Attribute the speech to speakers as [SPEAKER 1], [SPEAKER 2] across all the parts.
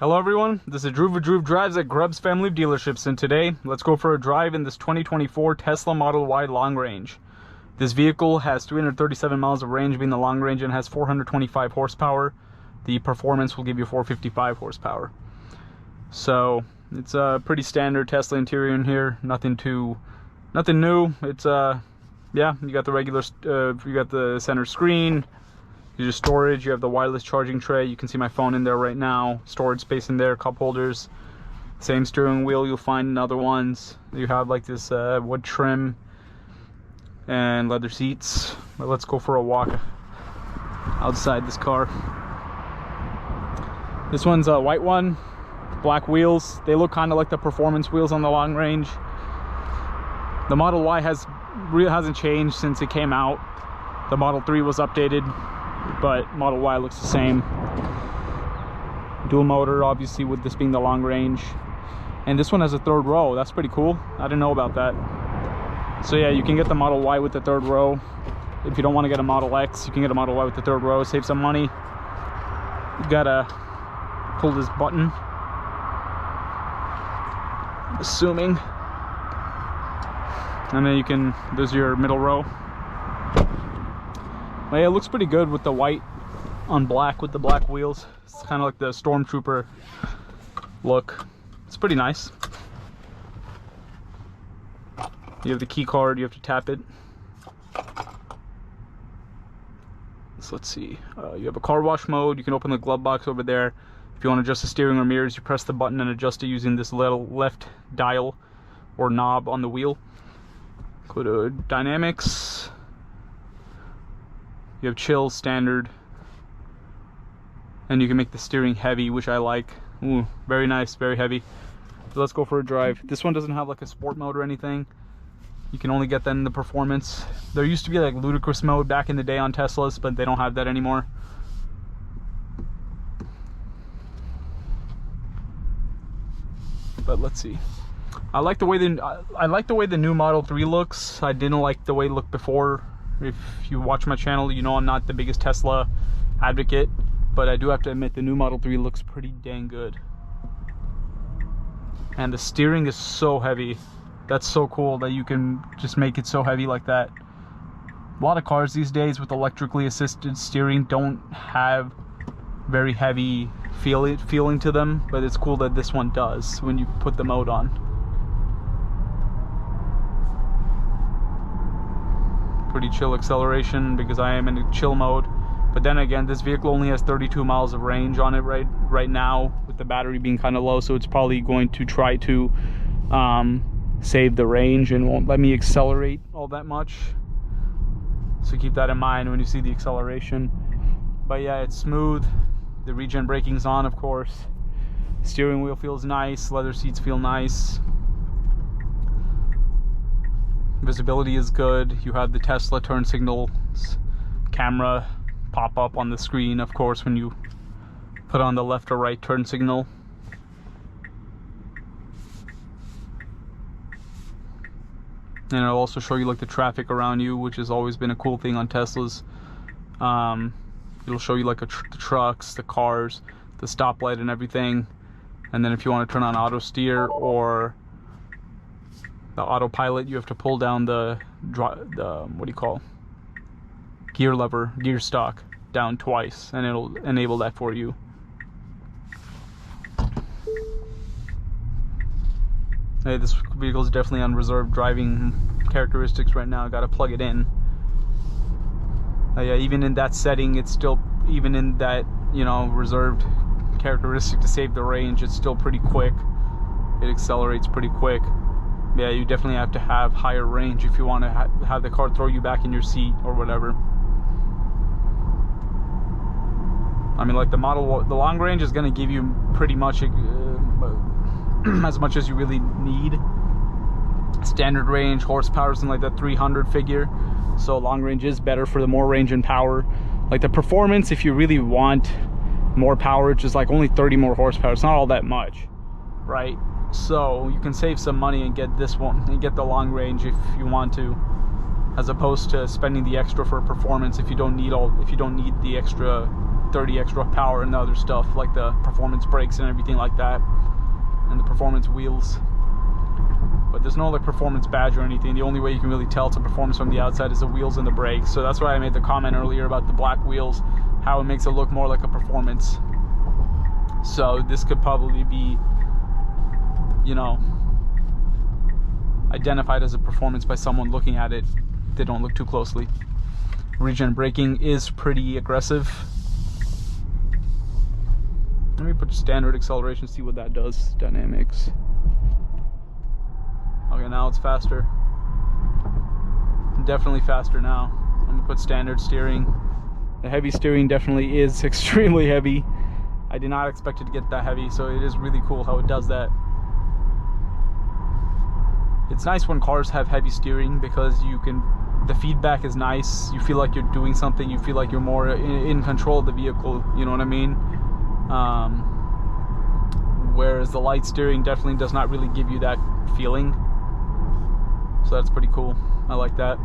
[SPEAKER 1] Hello everyone, this is Drew Drives at Grubbs Family Dealerships, and today let's go for a drive in this 2024 Tesla Model Y long range. This vehicle has 337 miles of range being the long range and has 425 horsepower. The performance will give you 455 horsepower. So it's a pretty standard Tesla interior in here, nothing new. It's yeah, you got the regular, you got the center screen. Your storage, you have the wireless charging tray. You can see my phone in there right now. Storage space in there, cup holders. Same steering wheel you'll find in other ones. You have like this wood trim and leather seats. But let's go for a walk outside this car. This one's a white one, black wheels. They look kind of like the performance wheels on the long range. The Model Y hasn't changed since it came out. The Model 3 was updated, but Model Y looks the same. Dual motor, obviously, with this being the long range. And this one has a third row. That's pretty cool. I didn't know about that. So yeah, you can get the Model Y with the third row. If you don't want to get a Model X, you can get a Model Y with the third row. Save some money. You gotta pull this button, assuming. And then you can, there's your middle row. But yeah, it looks pretty good with the white on black with the black wheels. It's kind of like the Stormtrooper look. It's pretty nice. You have the key card, you have to tap it. So let's see. You have a car wash mode. You can open the glove box over there. If you want to adjust the steering or mirrors, you press the button and adjust it using this little left dial or knob on the wheel. Go to dynamics. You have chill, standard, and you can make the steering heavy, which I like. Ooh, very nice, very heavy. So let's go for a drive. This one doesn't have like a sport mode or anything. You can only get that in the performance. There used to be like ludicrous mode back in the day on Teslas, but they don't have that anymore. But let's see. I like the way the new Model 3 looks. I didn't like the way it looked before. If you watch my channel, you know I'm not the biggest Tesla advocate, but I do have to admit the new Model 3 looks pretty dang good. And the steering is so heavy. That's so cool that you can just make it so heavy like that. A lot of cars these days with electrically assisted steering don't have very heavy feeling to them, but it's cool that this one does when you put the mode on. Pretty chill acceleration because I am in a chill mode. But then again, this vehicle only has 32 miles of range on it right now, with the battery being kind of low, so it's probably going to try to save the range and won't let me accelerate all that much. So keep that in mind when you see the acceleration. But yeah, it's smooth. The regen braking's on, of course. Steering wheel feels nice. Leather seats feel nice. Visibility is good. You have the Tesla turn signals camera pop up on the screen, of course, when you put on the left or right turn signal. And it'll also show you like the traffic around you, which has always been a cool thing on Teslas. It'll show you like the trucks, the cars, the stoplight and everything. And then if you want to turn on auto steer or the autopilot, you have to pull down the what do you call, gear lever, gear stalk down twice, and it'll enable that for you. Hey, this vehicle is definitely on reserve driving characteristics right now. I gotta plug it in. Yeah, even in that setting, it's still, even in that, you know, reserved characteristic to save the range, it's still pretty quick. It accelerates pretty quick. Yeah, you definitely have to have higher range if you want to have the car throw you back in your seat or whatever. I mean, like the long range is going to give you pretty much as much as you really need. Standard range, horsepower is in like that 300 figure. So long range is better for the more range and power. Like the performance, if you really want more power, it's just like only 30 more horsepower. It's not all that much, right? So you can save some money and get this one and get the long range if you want to, as opposed to spending the extra for performance if you don't need the extra 30 extra power and the other stuff, like the performance brakes and everything like that, and the performance wheels. But there's no like performance badge or anything. The only way you can really tell it's a performance from the outside is the wheels and the brakes. So that's why I made the comment earlier about the black wheels, how it makes it look more like a performance. So this could probably be, you know, identified as a performance by someone looking at it if they don't look too closely. Regen braking is pretty aggressive. Let me put standard acceleration, see what that does. Dynamics. Okay, now it's faster. Definitely faster now. I'm gonna put standard steering. The heavy steering definitely is extremely heavy. I did not expect it to get that heavy, so it is really cool how it does that. It's nice when cars have heavy steering because the feedback is nice. You feel like you're doing something. You feel like you're more in control of the vehicle. You know what I mean? Whereas the light steering definitely does not really give you that feeling. So that's pretty cool. I like that.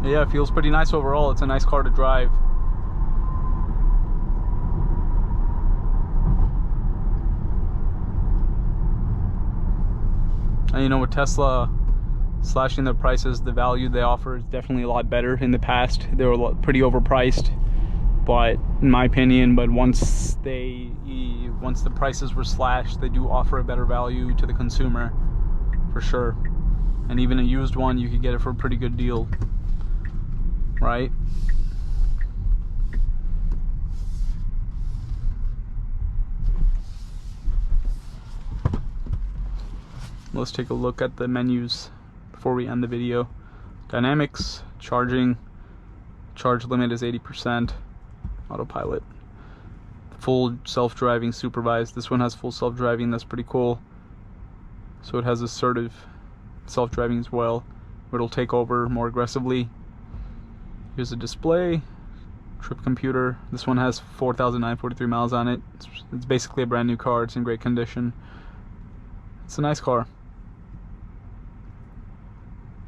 [SPEAKER 1] Yeah, it feels pretty nice overall. It's a nice car to drive. And you know, with Tesla slashing their prices, the value they offer is definitely a lot better. In the past, they were pretty overpriced, but in my opinion, once the prices were slashed, they do offer a better value to the consumer, for sure. And even a used one, you could get it for a pretty good deal, right? Let's take a look at the menus before we end the video. Dynamics, charging, charge limit is 80%, autopilot, full self-driving, supervised. This one has full self-driving, that's pretty cool. So it has assertive self-driving as well, where it'll take over more aggressively. Here's a display, trip computer. This one has 4,943 miles on it. It's basically a brand new car. It's in great condition. It's a nice car.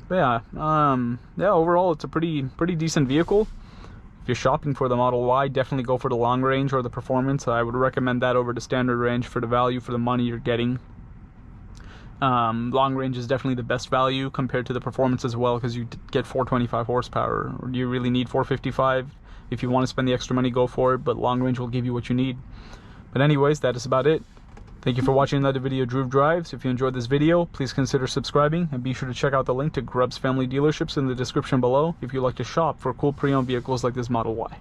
[SPEAKER 1] But yeah, overall it's a pretty decent vehicle. If you're shopping for the Model Y, definitely go for the long range or the performance. I would recommend that over the standard range for the value for the money you're getting. Long range is definitely the best value compared to the performance as well, because you get 425 horsepower. Or do you really need 455? If you want to spend the extra money, go for it, but long range will give you what you need. But anyways, that is about it. Thank you for watching another video of Dhruv Drives. If you enjoyed this video, please consider subscribing, and be sure to check out the link to Grubbs Family Dealerships in the description below if you'd like to shop for cool pre-owned vehicles like this Model Y.